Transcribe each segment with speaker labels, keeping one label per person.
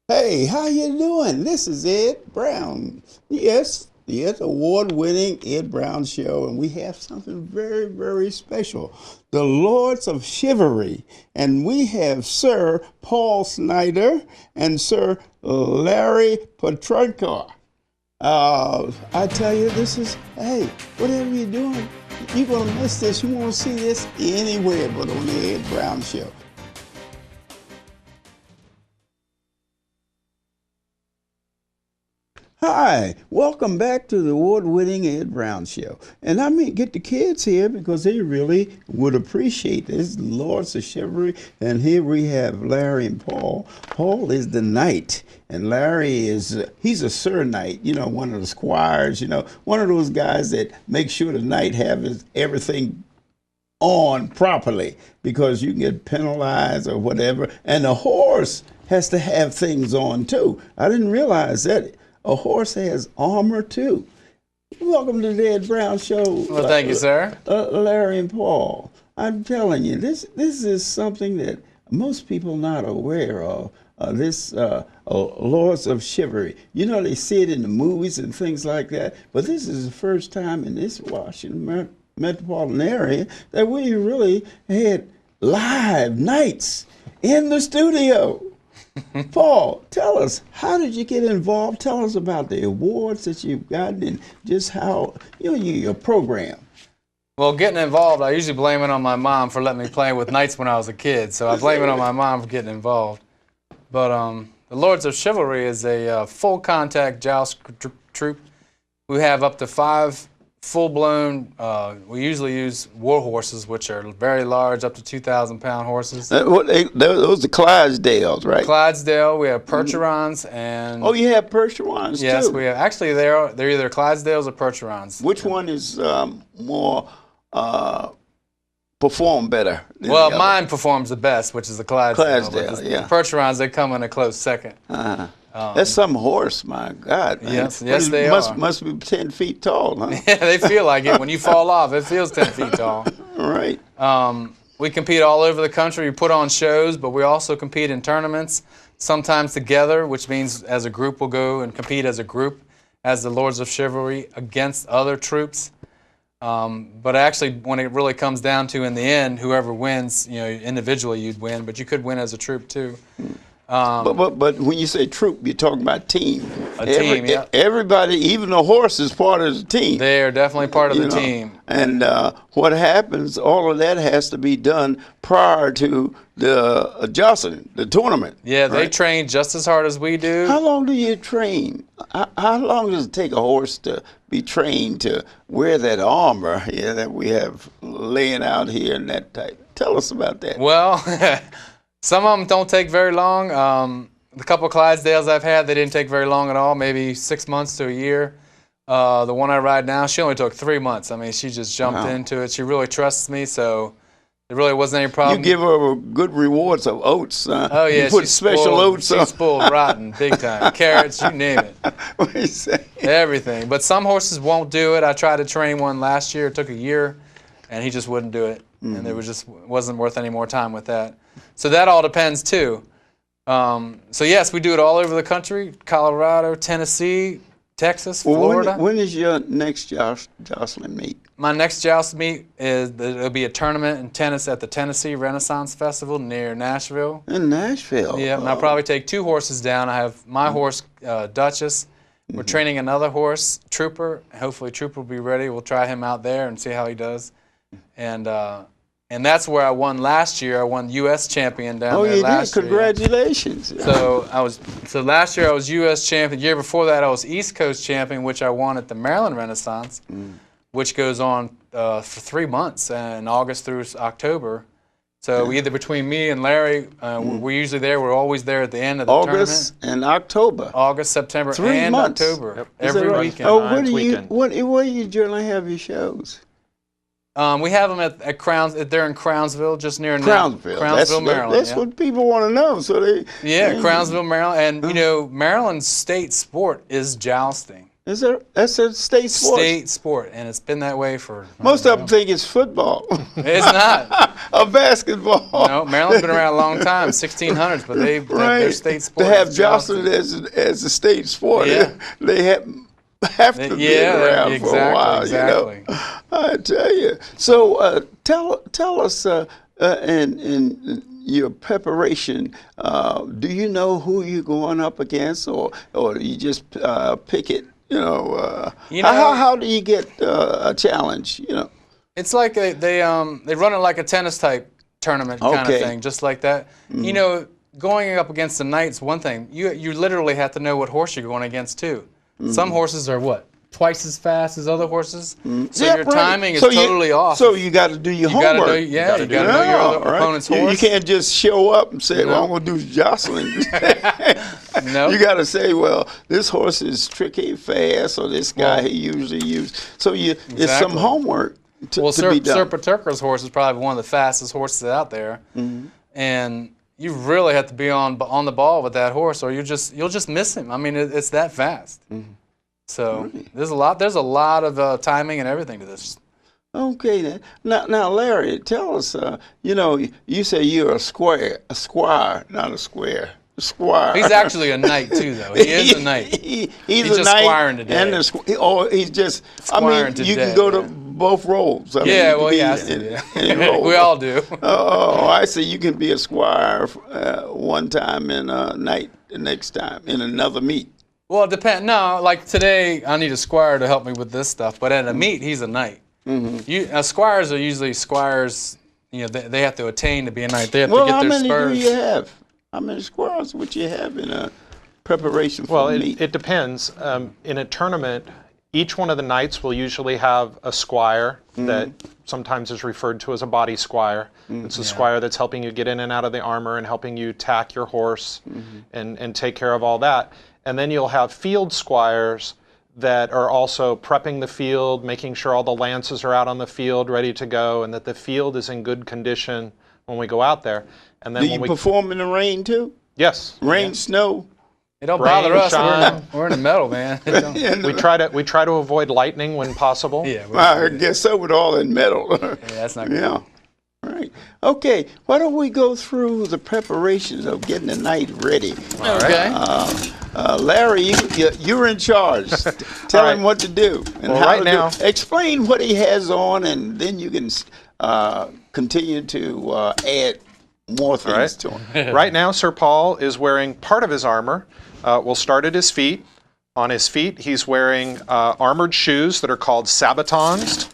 Speaker 1: Hey, how you doing? This is Ed Brown. Yes, award-winning Ed Brown Show, and we have something very, very special. The Lords of Chivalry. And we have Sir Paul Snyder and Sir Larry Petrenko. I tell you, hey, whatever you're doing, you're going to miss this. You won't see this anywhere but on the Ed Brown Show. Hi, welcome back to the award-winning Ed Brown Show. And I mean, get the kids here because they really would appreciate this. Lords of Chivalry. And here we have Larry and Paul. Paul is the knight, and Larry he's a sir knight, one of the squires, one of those guys that make sure the knight has everything on properly because you can get penalized or whatever. And the horse has to have things on too. I didn't realize that. A horse has armor too. Welcome to the Ed Brown Show.
Speaker 2: Well, thank you, sir.
Speaker 1: Larry and Paul. I'm telling you, this is something that most people not aware of. This Lords of Chivalry. They see it in the movies and things like that, but this is the first time in this Washington metropolitan area that we really had live knights in the studio. Paul, tell us, how did you get involved? Tell us about the awards that you've gotten and just how, your program.
Speaker 2: Well, getting involved, I usually blame it on my mom for letting me play with knights when I was a kid, so I blame it on my mom for getting involved. But the Lords of Chivalry is a full-contact joust troupe. We have up to 5 full-blown, we usually use war horses, which are very large, up to 2,000-pound horses.
Speaker 1: Those are Clydesdales, right?
Speaker 2: Clydesdale, we have Percherons, and...
Speaker 1: Oh, you have Percherons, too?
Speaker 2: Yes, we have. Actually, they're either Clydesdales or Percherons.
Speaker 1: Which one is more perform better than
Speaker 2: Well,
Speaker 1: the
Speaker 2: mine performs the best, which is the Clydesdale.
Speaker 1: Clydesdale, yeah.
Speaker 2: The Percherons, they come in a close second.
Speaker 1: That's some horse, my God, man.
Speaker 2: Yes, they are.
Speaker 1: Must be 10 feet tall, huh?
Speaker 2: Yeah, they feel like it. When you fall off, it feels 10 feet tall.
Speaker 1: Right.
Speaker 2: We compete all over the country. We put on shows, but we also compete in tournaments, sometimes together, which means as a group we'll go and compete as a group, as the Lords of Chivalry, against other troops. But actually, when it really comes down to, in the end, whoever wins, individually you'd win, but you could win as a troop too.
Speaker 1: But when you say troop, you're talking about team.
Speaker 2: Team, yeah.
Speaker 1: Everybody, even the horse, is part of the team.
Speaker 2: They are definitely part of the team.
Speaker 1: And what happens, all of that has to be done prior to the jousting, the tournament.
Speaker 2: Yeah, they
Speaker 1: right?
Speaker 2: train just as hard as we do.
Speaker 1: How long do you train? How long does it take a horse to be trained to wear that armor here that we have laying out here and that type? Tell us about that.
Speaker 2: Well, some of them don't take very long. The couple of Clydesdales I've had, they didn't take very long at all, maybe 6 months to a year. The one I ride now, she only took 3 months. I mean, she just jumped into it. She really trusts me, so there really wasn't any problem.
Speaker 1: You give her good rewards of oats.
Speaker 2: Oh, yeah.
Speaker 1: You put special oats on.
Speaker 2: She's spoiled rotten, big time. Carrots, you name it.
Speaker 1: What do you say?
Speaker 2: Everything. But some horses won't do it. I tried to train one last year. It took a year, and he just wouldn't do it. And it wasn't worth any more time with that. So that all depends, too. So, yes, we do it all over the country, Colorado, Tennessee, Texas, Florida.
Speaker 1: When is your next joustling meet?
Speaker 2: My next joust meet it'll be a tournament in tennis at the Tennessee Renaissance Festival near Nashville.
Speaker 1: In Nashville?
Speaker 2: Yeah, and I'll probably take 2 horses down. I have my horse, Duchess. We're training another horse, Trooper. Hopefully Trooper will be ready. We'll try him out there and see how he does. And that's where I won last year. I won U.S. champion down there last year.
Speaker 1: Congratulations.
Speaker 2: So last year I was U.S. champion. The year before that I was East Coast champion, which I won at the Maryland Renaissance, which goes on for 3 months, in August through October. So either between me and Larry, we're usually there. We're always there at the end of the tournament.
Speaker 1: August and October.
Speaker 2: August, September,
Speaker 1: 3
Speaker 2: and
Speaker 1: months.
Speaker 2: October.
Speaker 1: Yep.
Speaker 2: Every weekend.
Speaker 1: Oh, where do you generally have your shows?
Speaker 2: We have them at Crowns. They're in Crownsville, just near
Speaker 1: Crownsville,
Speaker 2: Maryland.
Speaker 1: That's what people want to know.
Speaker 2: Crownsville, Maryland, and Maryland's state sport is jousting.
Speaker 1: That's a state sport?
Speaker 2: State sport, and it's been that way for.
Speaker 1: Most of them think it's football.
Speaker 2: It's not.
Speaker 1: Or basketball.
Speaker 2: No, Maryland's been around a long time, 1600s, but their state sport.
Speaker 1: To have jousting as a state sport,
Speaker 2: Yeah.
Speaker 1: they have to be around for a while.
Speaker 2: Exactly.
Speaker 1: You know? I tell you. So tell us in your preparation. Do you know who you're going up against, or you just pick it? How do you get a challenge?
Speaker 2: It's like they run it like a tennis type tournament kind of thing, just like that. Mm-hmm. Going up against the knight's one thing. You literally have to know what horse you're going against too. Mm-hmm. Some horses are twice as fast as other horses, so your timing is totally off.
Speaker 1: So you got to do your homework.
Speaker 2: You got to know your other opponent's horse.
Speaker 1: You can't just show up and say, "Well, I'm going to do jostling."
Speaker 2: No.
Speaker 1: You got to say, "Well, this horse is tricky, fast, or this guy he usually uses." So it's some homework to be done.
Speaker 2: Sir Paterka's horse is probably one of the fastest horses out there, and you really have to be on the ball with that horse, or you'll just miss him. I mean, it's that fast. So there's a lot of timing and everything to this.
Speaker 1: Okay, then. Now, Larry, tell us. You say you're a squire, not a square. Squire.
Speaker 2: He's actually a knight too, though. He is a knight.
Speaker 1: He's
Speaker 2: just
Speaker 1: a knight
Speaker 2: squiring today.
Speaker 1: he's just.
Speaker 2: Squiring
Speaker 1: you can go to both roles.
Speaker 2: He has to. We all do.
Speaker 1: Oh, I see. You can be a squire one time and a knight the next time in another meet.
Speaker 2: Well, it depends. No, like today, I need a squire to help me with this stuff. But at a meet, he's a knight. Squires are usually squires. They have to attain to be a knight. They have to get their spurs.
Speaker 1: How many do you have? How many squires would you have in a preparation for a meet?
Speaker 3: It depends. In a tournament, each one of the knights will usually have a squire that sometimes is referred to as a body squire. It's a squire that's helping you get in and out of the armor and helping you tack your horse and take care of all that. And then you'll have field squires that are also prepping the field, making sure all the lances are out on the field ready to go, and that the field is in good condition when we go out there. And then
Speaker 1: do you perform in the rain too?
Speaker 3: Yes.
Speaker 1: Rain, snow.
Speaker 2: It don't bother us. We're in the metal, man.
Speaker 3: We try to avoid lightning when possible.
Speaker 2: Yeah.
Speaker 1: I guess so with all that metal.
Speaker 2: Yeah, that's not good.
Speaker 1: Yeah. Right. Okay. Why don't we go through the preparations of getting the night ready?
Speaker 2: Okay.
Speaker 1: Larry, you're in charge. Tell him what to do and how to do. Explain what he has on, and then you can continue to add more things to him.
Speaker 3: Right now, Sir Paul is wearing part of his armor. We'll start at his feet. On his feet, he's wearing armored shoes that are called sabatons.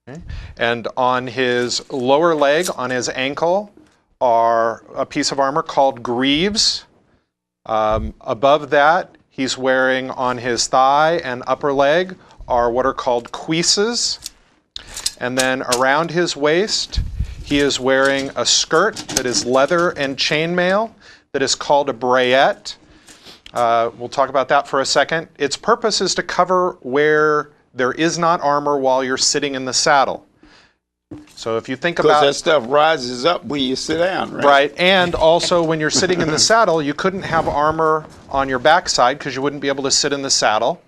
Speaker 3: Okay. And on his lower leg, on his ankle, are a piece of armor called greaves. Above that, he's wearing on his thigh and upper leg are what are called cuisses. And then around his waist, he is wearing a skirt that is leather and chainmail that is called a brayette. We'll talk about that for a second. Its purpose is to cover where there is not armor while you're sitting in the saddle. So if you think about...
Speaker 1: Because that stuff rises up when you sit down, right?
Speaker 3: Right, and also when you're sitting in the saddle, you couldn't have armor on your backside because you wouldn't be able to sit in the saddle.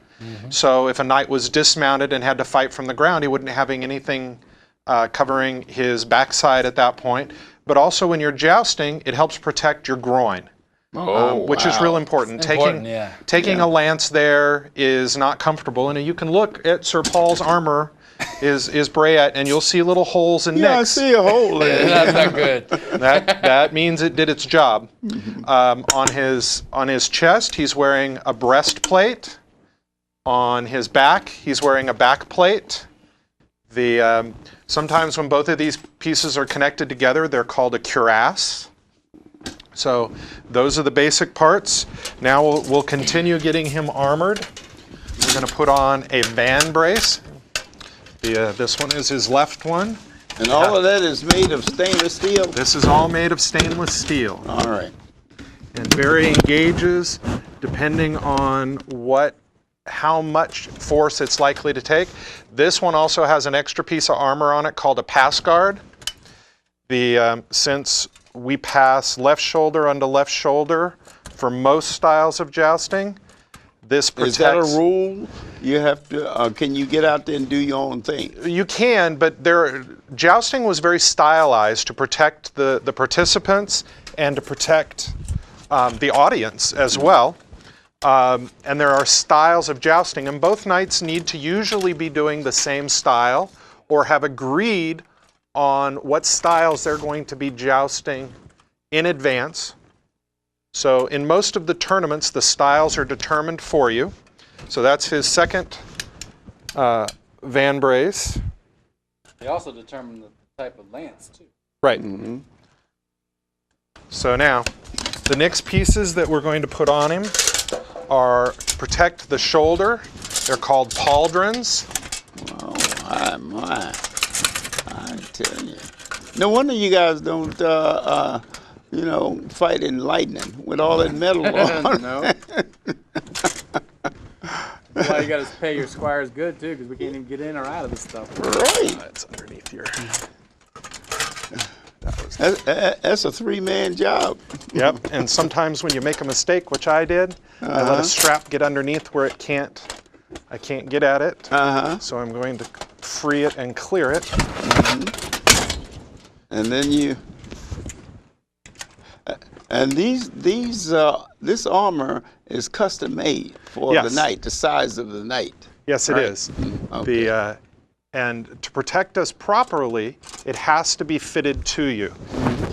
Speaker 3: So if a knight was dismounted and had to fight from the ground, he wouldn't have anything covering his backside at that point. But also when you're jousting, it helps protect your groin. Which is real important. Taking a lance there is not comfortable. And you can look at Sir Paul's armor is brayette, and you'll see little holes and nicks.
Speaker 1: Yeah, I see a hole there.
Speaker 2: That's not good.
Speaker 3: That means it did its job. On his chest, he's wearing a breastplate. On his back, he's wearing a back plate. Sometimes when both of these pieces are connected together, they're called a cuirass. So those are the basic parts. Now we'll continue getting him armored. We're going to put on a van brace. This one is his left one.
Speaker 1: And all of that is made of stainless steel?
Speaker 3: This is all made of stainless steel.
Speaker 1: All right.
Speaker 3: And varying gauges depending on how much force it's likely to take. This one also has an extra piece of armor on it called a pass guard. Since we pass left shoulder onto left shoulder for most styles of jousting, This protects.
Speaker 1: Is that a rule? You have to. Can you get out there and do your own thing?
Speaker 3: You can, but jousting was very stylized to protect the participants and to protect the audience as well. And there are styles of jousting, and both knights need to usually be doing the same style or have agreed on what styles they're going to be jousting in advance. So in most of the tournaments, the styles are determined for you. So that's his second Van Brace.
Speaker 2: They also determine the type of lance, too.
Speaker 3: Right. Mm-hmm. So now, the next pieces that we're going to put on him are to protect the shoulder. They're called pauldrons.
Speaker 1: Oh, my. I tell you. No wonder you guys don't, fight in lightning with all that metal on.
Speaker 2: No. That's why you got to pay your squires good, too, because we can't even get in or out of this stuff.
Speaker 1: Right.
Speaker 3: It's underneath your...
Speaker 1: That's a three-man job.
Speaker 3: Yep, and sometimes when you make a mistake, which I did, I let a strap get underneath where I can't get at it. So I'm going to free it and clear it.
Speaker 1: And then this armor is custom made for the knight, the size of the knight.
Speaker 3: Yes, it is. Okay. And to protect us properly, it has to be fitted to you.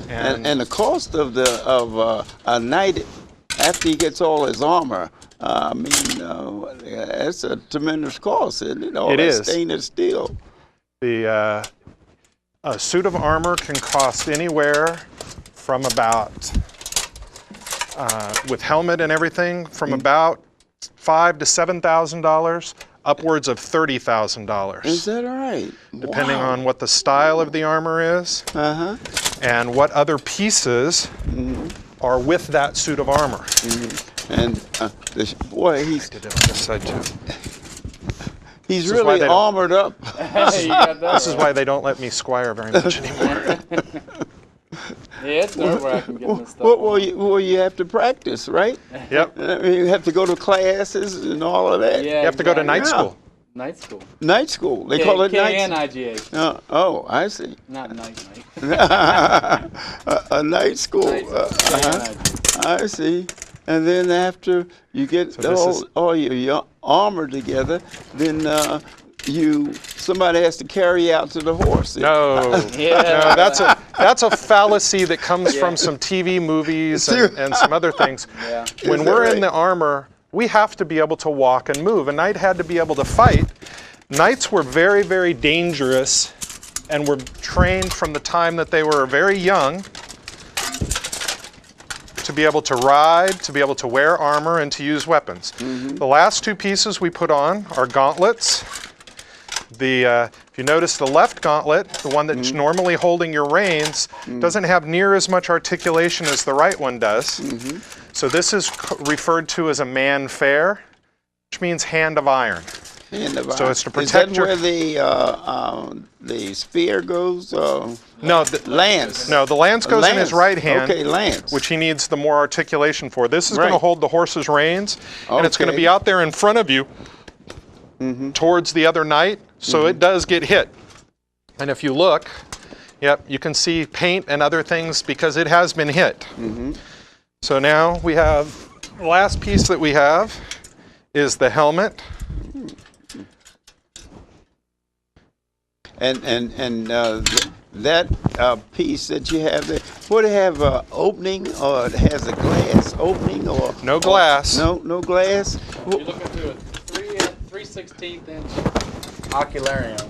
Speaker 1: And the cost of a knight after he gets all his armor, that's a tremendous cost, isn't it? All that stainless steel.
Speaker 3: A suit of armor can cost anywhere from about, with helmet and everything, from about $5,000 to $7,000. Upwards of $30,000.
Speaker 1: Is that right?
Speaker 3: Depending on what the style of the armor is and what other pieces are with that suit of armor.
Speaker 1: And boy,
Speaker 3: I did it on this side too.
Speaker 1: He's really armored up.
Speaker 3: This is why they don't let me squire very much anymore.
Speaker 2: Yeah, it's where I can get this stuff.
Speaker 1: Well, you have to practice, right?
Speaker 3: Yep.
Speaker 1: You have to go to classes and all of that.
Speaker 3: Yeah, you have to go to night school.
Speaker 2: Night school.
Speaker 1: Night school. They call it night school.
Speaker 2: K-N-I-G-H.
Speaker 1: Oh, I see.
Speaker 2: Not night.
Speaker 1: A night school. I see. And then after you get all your armor together, then somebody has to carry out to the horse.
Speaker 3: No, no, that's a fallacy that comes from some TV movies and some other things.
Speaker 2: Yeah.
Speaker 3: When we're in the armor, we have to be able to walk and move. A knight had to be able to fight. Knights were very, very dangerous and were trained from the time that they were very young to be able to ride, to be able to wear armor, and to use weapons. The last two pieces we put on are gauntlets. If you notice the left gauntlet, the one that's normally holding your reins, doesn't have near as much articulation as the right one does. So this is referred to as a man fair, which means hand of iron.
Speaker 1: Hand of iron.
Speaker 3: So it's to protect
Speaker 1: where the spear goes?
Speaker 3: No,
Speaker 1: lance.
Speaker 3: No, the lance goes in his right hand,
Speaker 1: lance.
Speaker 3: which he needs the more articulation for. This is going to hold the horse's reins, and it's going to be out there in front of you towards the other knight, so it does get hit. And if you look, you can see paint and other things because it has been hit. So now we have, the last piece that we have is the helmet.
Speaker 1: And that piece that you have there, would it have an opening, or it has a glass opening, or
Speaker 3: no glass?
Speaker 1: No glass.
Speaker 2: You're looking through a 3/16 inch ocularium.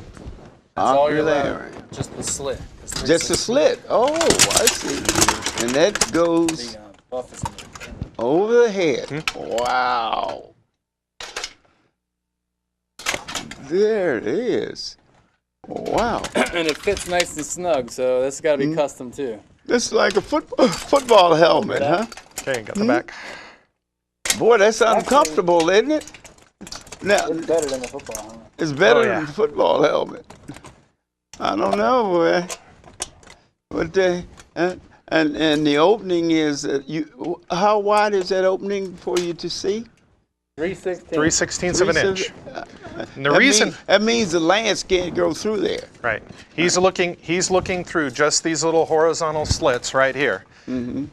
Speaker 2: That's all you're allowed. Just the slit.
Speaker 1: Just the slit. Oh, I see. And that goes over the head. Wow. There it is. Wow.
Speaker 2: And it fits nice and snug, so this has got to be custom too.
Speaker 1: This is like a football helmet, huh?
Speaker 3: Okay, got the back.
Speaker 1: Boy, that sounds comfortable, isn't it? Now,
Speaker 2: It's better than the football helmet.
Speaker 1: it's better than the football helmet. I don't know, boy. But and the opening is how wide is that opening for you to see?
Speaker 2: 3/16.
Speaker 3: 3/16 of an inch. And the
Speaker 1: That
Speaker 3: reason
Speaker 1: that means the lance can't go through there.
Speaker 3: right, he's looking through just these little horizontal slits right here.
Speaker 1: Mm-hmm.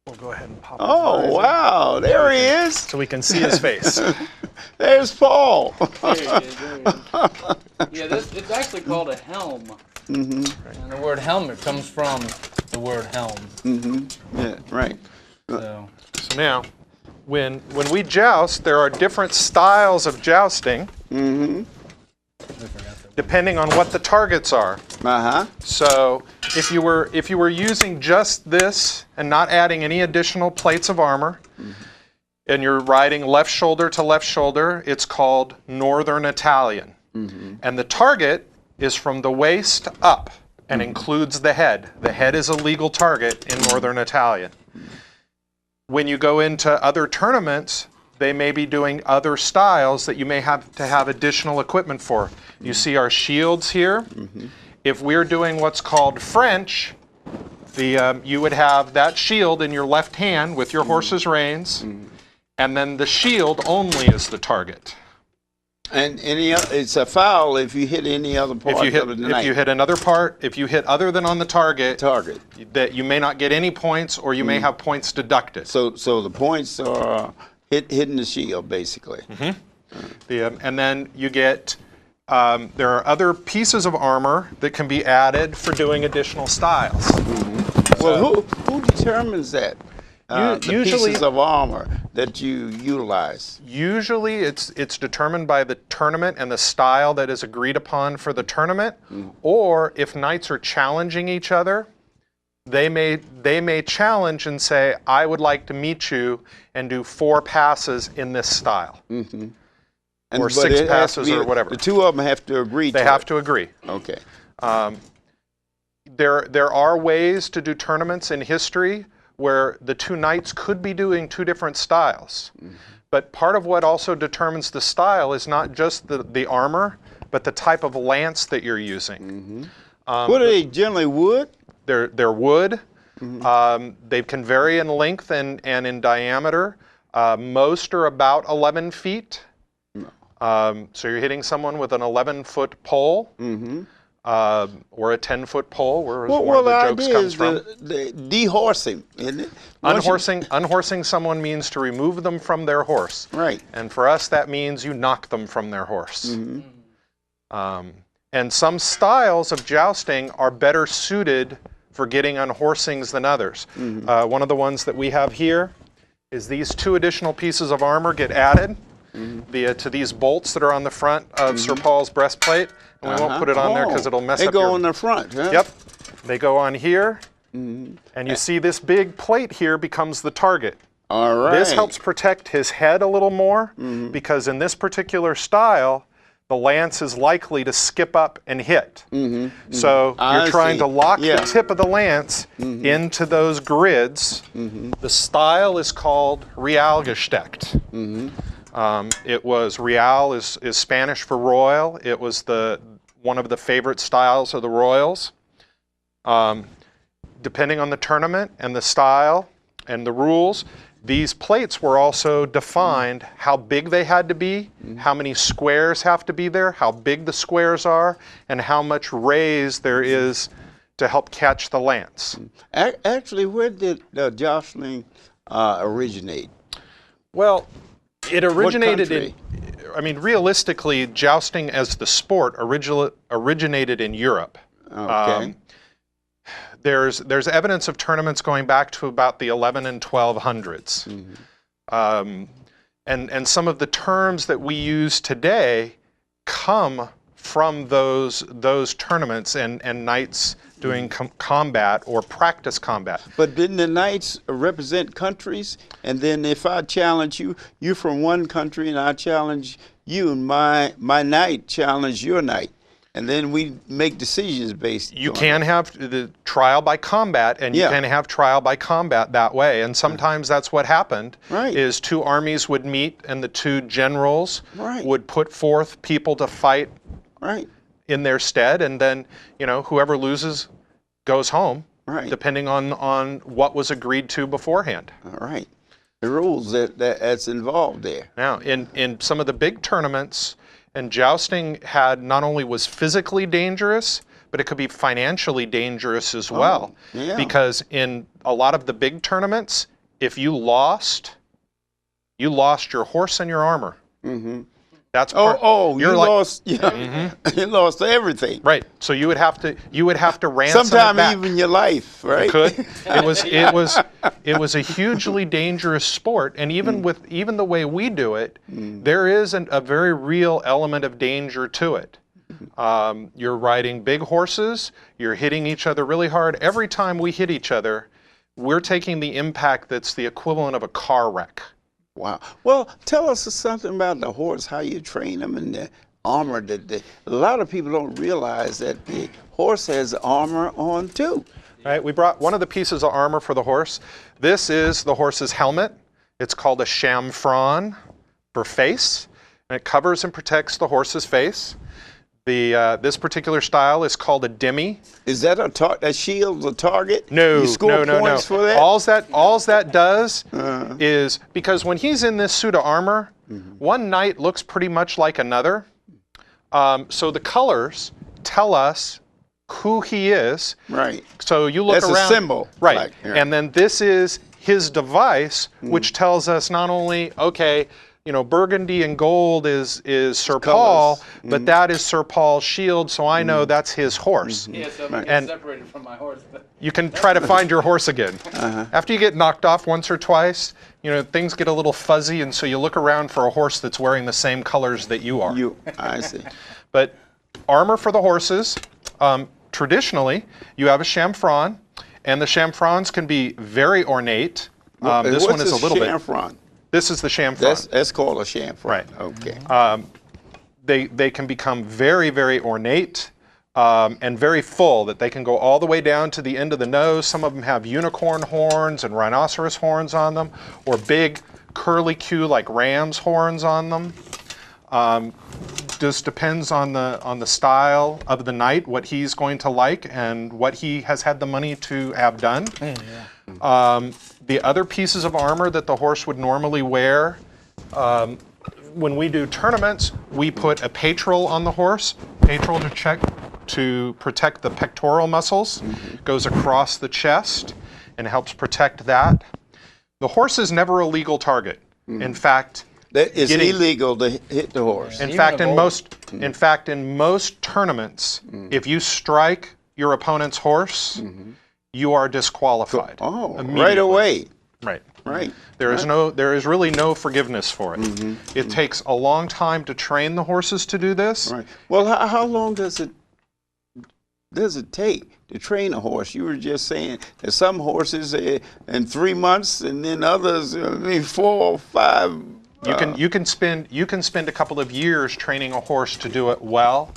Speaker 3: We'll go ahead and pop his
Speaker 1: Oh,
Speaker 3: visor
Speaker 1: wow. There he is.
Speaker 3: so we can see his face.
Speaker 1: There's Paul.
Speaker 2: There he is, Yeah, it's actually called a helm.
Speaker 1: Mm-hmm.
Speaker 2: And the word helmet comes from the word helm.
Speaker 1: Mm-hmm. Yeah, right.
Speaker 2: So,
Speaker 3: So now, when we joust, there are different styles of jousting
Speaker 1: Mm-hmm.
Speaker 3: depending on what the targets are.
Speaker 1: Uh-huh.
Speaker 3: So if you were using just this and not adding any additional plates of armor, and you're riding left shoulder to left shoulder, it's called Northern Italian. And the target is from the waist up and includes the head. The head is a legal target in Northern Italian. When you go into other tournaments, they may be doing other styles that you may have to have additional equipment for. You see our shields here. If we're doing what's called French, you would have that shield in your left hand with your horse's reins, and then the shield only is the target.
Speaker 1: And it's a foul if you hit any other part
Speaker 3: If
Speaker 1: of the knife.
Speaker 3: you hit another part, if you hit other than on the target, that you may not get any points, or you may have points deducted.
Speaker 1: So the points are hitting the shield, basically.
Speaker 3: And then you get, there are other pieces of armor that can be added for doing additional styles.
Speaker 1: Well, who determines that? The
Speaker 3: usually-
Speaker 1: pieces of armor that you utilize.
Speaker 3: Usually it's determined by the tournament and the style that is agreed upon for the tournament, or if knights are challenging each other, they may challenge and say, I would like to meet you and do 4 passes in this style. Or 6 passes or whatever.
Speaker 1: The two of them have to agree
Speaker 3: They have to agree.
Speaker 1: Okay.
Speaker 3: There are ways to do tournaments in history where the two knights could be doing 2 different styles. But part of what also determines the style is not just the armor, but the type of lance that you're using.
Speaker 1: What are they, generally wood?
Speaker 3: They're wood. They can vary in length and in diameter. Most are about 11 feet. So you're hitting someone with an 11-foot pole. Or a 10-foot pole, where one of the jokes comes from.
Speaker 1: The dehorsing, isn't it?
Speaker 3: Unhorsing someone means to remove them from their horse.
Speaker 1: Right.
Speaker 3: And for us, that means you knock them from their horse. And some styles of jousting are better suited for getting unhorsings than others. One of the ones that we have here is these 2 additional pieces of armor get added to these bolts that are on the front of Sir Paul's breastplate. And we won't put it on there because it'll mess up
Speaker 1: They go on the front, huh?
Speaker 3: Yep. They go on here. And you see this big plate here becomes the target.
Speaker 1: All right.
Speaker 3: This helps protect his head a little more because in this particular style, the lance is likely to skip up and hit. So you're trying to lock the tip of the lance into those grids. The style is called Realgesteckt. It was Real is Spanish for royal. It was one of the favorite styles of the royals. Depending on the tournament and the style and the rules, these plates were also defined how big they had to be, how many squares have to be there, how big the squares are, and how much raise there is to help catch the lance.
Speaker 1: Actually, where did jousting originate?
Speaker 3: Well, it originated
Speaker 1: country?
Speaker 3: realistically, jousting as the sport originated in Europe.
Speaker 1: Okay.
Speaker 3: There's evidence of tournaments going back to about the 11 and 1200s. And some of the terms that we use today come from those tournaments and knights doing combat or practice combat.
Speaker 1: But didn't the knights represent countries? And then if I challenge you, you're from one country, and I challenge you, and my knight challenge your knight. And then we make decisions based
Speaker 3: You
Speaker 1: on
Speaker 3: can
Speaker 1: it.
Speaker 3: have the trial by combat, and you can have trial by combat that way. And sometimes that's what happened, is 2 armies would meet, and the 2 generals would put forth people to fight in their stead, and then whoever loses goes home, depending on what was agreed to beforehand.
Speaker 1: All right. The rules that's involved there.
Speaker 3: Now, in some of the big tournaments, and jousting not only was physically dangerous, but it could be financially dangerous as well.
Speaker 1: Yeah.
Speaker 3: Because in a lot of the big tournaments, if you lost your horse and your armor.
Speaker 1: Mm-hmm.
Speaker 3: That's
Speaker 1: you lost. Yeah.
Speaker 3: Mm-hmm.
Speaker 1: You lost everything.
Speaker 3: Right. So you would have to ransom it
Speaker 1: sometimes
Speaker 3: back.
Speaker 1: even your life, right?
Speaker 3: You could. It was a hugely dangerous sport, and even the way we do it, there is a very real element of danger to it. You're riding big horses. You're hitting each other really hard. Every time we hit each other, we're taking the impact that's the equivalent of a car wreck.
Speaker 1: Wow. Well, tell us something about the horse, how you train them, and the armor. A lot of people don't realize that the horse has armor on too.
Speaker 3: Right. We brought one of the pieces of armor for the horse. This is the horse's helmet. It's called a chamfron for face, and it covers and protects the horse's face. This particular style is called a dhimmi.
Speaker 1: Is that that shields a target?
Speaker 3: No,
Speaker 1: you score points for that?
Speaker 3: Alls that does is, because when he's in this suit of armor, one knight looks pretty much like another. So the colors tell us who he is.
Speaker 1: Right.
Speaker 3: So you look around.
Speaker 1: That's a symbol.
Speaker 3: Right.
Speaker 1: Like, yeah.
Speaker 3: And then this is his device, which tells us not only, okay, burgundy and gold is Sir Paul, but that is Sir Paul's shield, so I know that's his horse.
Speaker 2: Yeah, so I'm separated from my horse. But
Speaker 3: you can try to find your horse again. After you get knocked off once or twice, things get a little fuzzy, and so you look around for a horse that's wearing the same colors that you are.
Speaker 1: I see.
Speaker 3: But armor for the horses, traditionally, you have a chamfron, and the chamfrons can be very ornate. This one is a little bit. This is the chamfron.
Speaker 1: That's called a chamfron.
Speaker 3: Right.
Speaker 1: Okay.
Speaker 3: They can become very, very ornate and very full, that they can go all the way down to the end of the nose. Some of them have unicorn horns and rhinoceros horns on them, or big curly Q like ram's horns on them. Just depends on the style of the knight, what he's going to like, and what he has had the money to have done. The other pieces of armor that the horse would normally wear, when we do tournaments, we put a pectoral on the horse. Pectoral to protect the pectoral muscles, goes across the chest and helps protect that. The horse is never a legal target. In fact,
Speaker 1: it's illegal to hit the horse.
Speaker 3: In fact, in most tournaments, if you strike your opponent's horse, you are disqualified.
Speaker 1: Oh, right away.
Speaker 3: Right.
Speaker 1: Right.
Speaker 3: There is really no forgiveness for it. It takes a long time to train the horses to do this.
Speaker 1: Right. Well, how long does it take to train a horse? You were just saying that some horses in 3 months, and then others 4 or 5.
Speaker 3: You can spend a couple of years training a horse to do it well,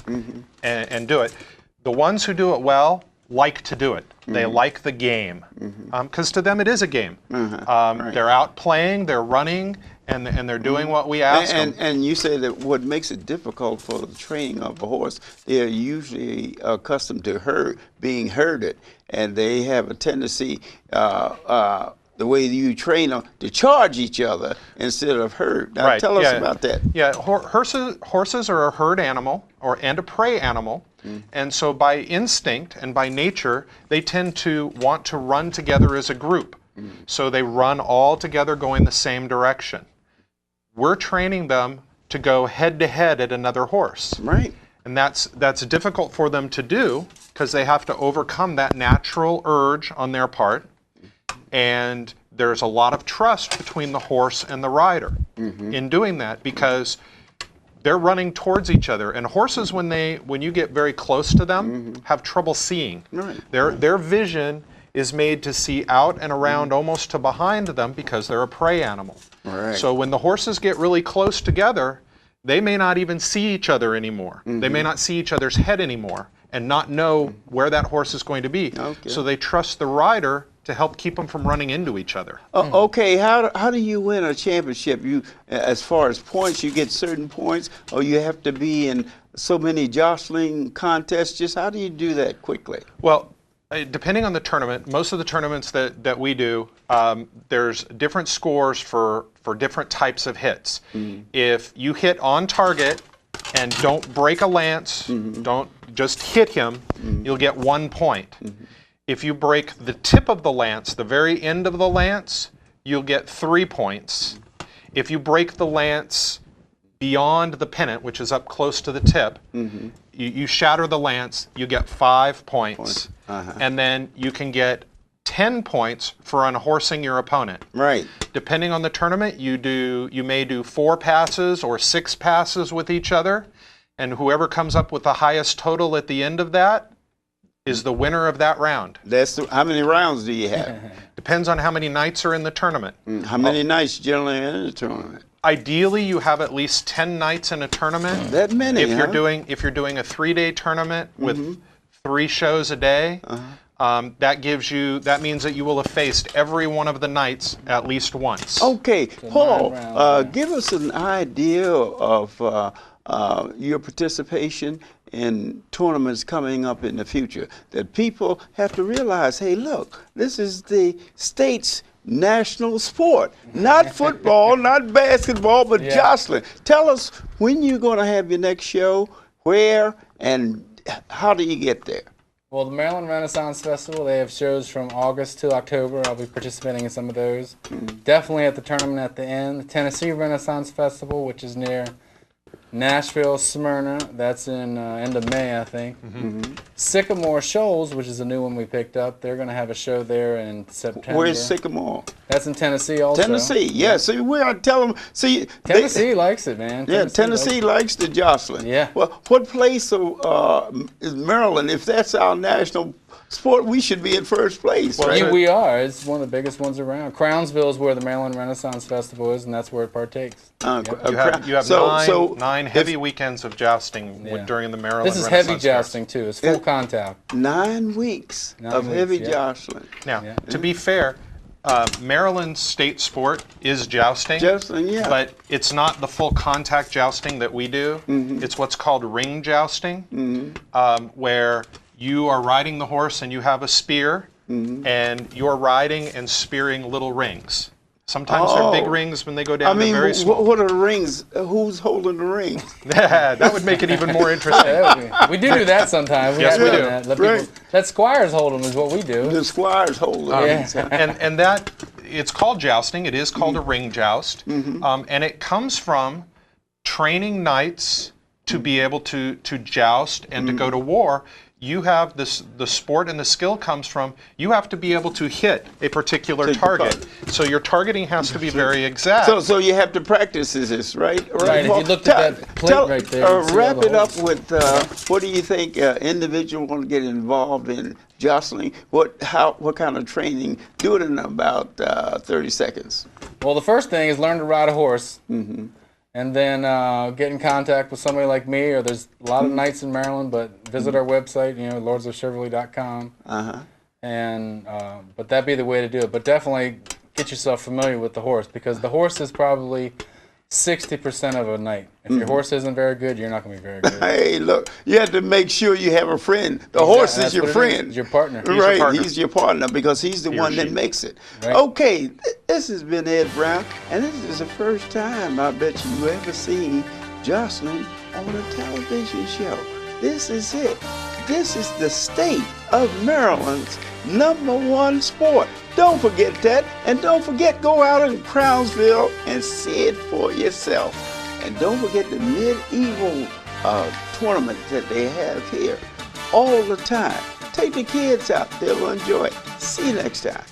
Speaker 3: and do it. The ones who do it well like to do it. They like the game, because to them it is a game.
Speaker 1: Right.
Speaker 3: They're out playing, they're running, and they're doing what we ask them.
Speaker 1: And you say that what makes it difficult for the training of a horse, they're usually accustomed to being herded, and they have a tendency, the way you train them, to charge each other instead of herd. Now, tell us about that.
Speaker 3: Yeah, horses are a herd animal and a prey animal. And so by instinct and by nature, they tend to want to run together as a group. So they run all together going the same direction. We're training them to go head to head at another horse.
Speaker 1: Right.
Speaker 3: And that's difficult for them to do, because they have to overcome that natural urge on their part. And there's a lot of trust between the horse and the rider in doing that, because they're running towards each other. And horses, when you get very close to them, have trouble seeing.
Speaker 1: Right.
Speaker 3: Their vision is made to see out and around almost to behind them, because they're a prey animal.
Speaker 1: Right.
Speaker 3: So when the horses get really close together, they may not even see each other anymore. They may not see each other's head anymore and not know where that horse is going to be.
Speaker 1: Okay.
Speaker 3: So they trust the rider to help keep them from running into each other.
Speaker 1: Okay, how do you win a championship? As far as points, you get certain points, or you have to be in so many jostling contests. Just how do you do that quickly?
Speaker 3: Well, Depending on the tournament, most of the tournaments that we do, there's different scores for different types of hits. If you hit on target and don't break a lance, don't just hit him, you'll get 1 point. If you break the tip of the lance, the very end of the lance, you'll get 3 points. If you break the lance beyond the pennant, which is up close to the tip, you shatter the lance, you get 5 points. And then you can get 10 points for unhorsing your opponent.
Speaker 1: Right.
Speaker 3: Depending on the tournament, you may do 4 passes or 6 passes with each other, and whoever comes up with the highest total at the end of that is the winner of that round.
Speaker 1: How many rounds do you have?
Speaker 3: Depends on how many nights are in the tournament.
Speaker 1: How many nights generally are in the tournament?
Speaker 3: Ideally, you have at least 10 nights in a tournament.
Speaker 1: That many,
Speaker 3: if you're
Speaker 1: huh?
Speaker 3: doing a 3-day tournament with 3 shows a day, that means that you will have faced every one of the nights at least once.
Speaker 1: Okay,
Speaker 2: So
Speaker 1: Paul,
Speaker 2: 9 rounds,
Speaker 1: give us an idea of your participation in tournaments coming up in the future. That people have to realize, hey, look, this is the state's national sport. Not football, not basketball, but jostling. Tell us when you're going to have your next show, where, and how do you get there?
Speaker 2: Well, the Maryland Renaissance Festival, they have shows from August to October. I'll be participating in some of those. Definitely at the tournament at the end. The Tennessee Renaissance Festival, which is near Nashville, Smyrna. That's in end of May, I think. Sycamore Shoals, which is a new one we picked up. They're going to have a show there in September.
Speaker 1: Where's Sycamore?
Speaker 2: That's in Tennessee also.
Speaker 1: Tennessee, yeah. See, we are telling them. See,
Speaker 2: Tennessee likes it, man.
Speaker 1: Tennessee likes the jostling.
Speaker 2: Yeah.
Speaker 1: Well, what place is Maryland? If that's our national sport, we should be in first place,
Speaker 3: Well,
Speaker 1: right?
Speaker 2: Yeah, we are. It's one of the biggest ones around. Crownsville is where the Maryland Renaissance Festival is, and that's where it partakes.
Speaker 3: You have nine heavy weekends of jousting during the Maryland
Speaker 2: This is
Speaker 3: Renaissance
Speaker 2: heavy jousting, too. It's full contact.
Speaker 1: 9 weeks of heavy jostling.
Speaker 3: Now, to be fair, Maryland's state sport is jousting.
Speaker 1: Jousting, yeah.
Speaker 3: But it's not the full contact jousting that we do. It's what's called ring jousting, where you are riding the horse and you have a spear, and you're riding and spearing little rings. Sometimes they're big rings when they go down.
Speaker 1: I mean,
Speaker 3: they're very small.
Speaker 1: what are the rings? Who's holding the ring?
Speaker 3: That would make it even more interesting.
Speaker 2: We do that sometimes.
Speaker 3: Yes, we do.
Speaker 2: Let squires hold them is what we do.
Speaker 1: The squires hold the rings.
Speaker 3: And that, it's called jousting. It is called a ring joust. And it comes from training knights to be able to joust and to go to war. You have this, the sport and the skill comes from, you have to be able to hit a particular target. So your targeting has to be very exact.
Speaker 1: So you have to practice this, right?
Speaker 2: Right, if you looked at that plate right there, you'd see
Speaker 1: wrap
Speaker 2: all the
Speaker 1: it up
Speaker 2: holes.
Speaker 1: with, what do you think individual want to get involved in jostling? What kind of training? Do it in about 30 seconds.
Speaker 2: Well, the first thing is learn to ride a horse. And then get in contact with somebody like me, or there's a lot of nights in Maryland, but visit our website, lordsofchivalry.com. And but that'd be the way to do it. But definitely get yourself familiar with the horse, because the horse is probably 60% of a night. If your horse isn't very good, you're not going to be very good.
Speaker 1: Hey, look, you have to make sure you have a friend. The horse is your friend.
Speaker 2: It's your partner.
Speaker 1: Right, he's your partner because he's the one that makes it.
Speaker 2: Right.
Speaker 1: Okay, this has been Ed Brown, and this is the first time I bet you ever seen jostling on a television show. This is it. This is the state of Maryland's #1 sport. Don't forget that, and don't forget, go out in Crownsville and see it for yourself. And don't forget the medieval tournament that they have here all the time. Take the kids out, they'll enjoy it. See you next time.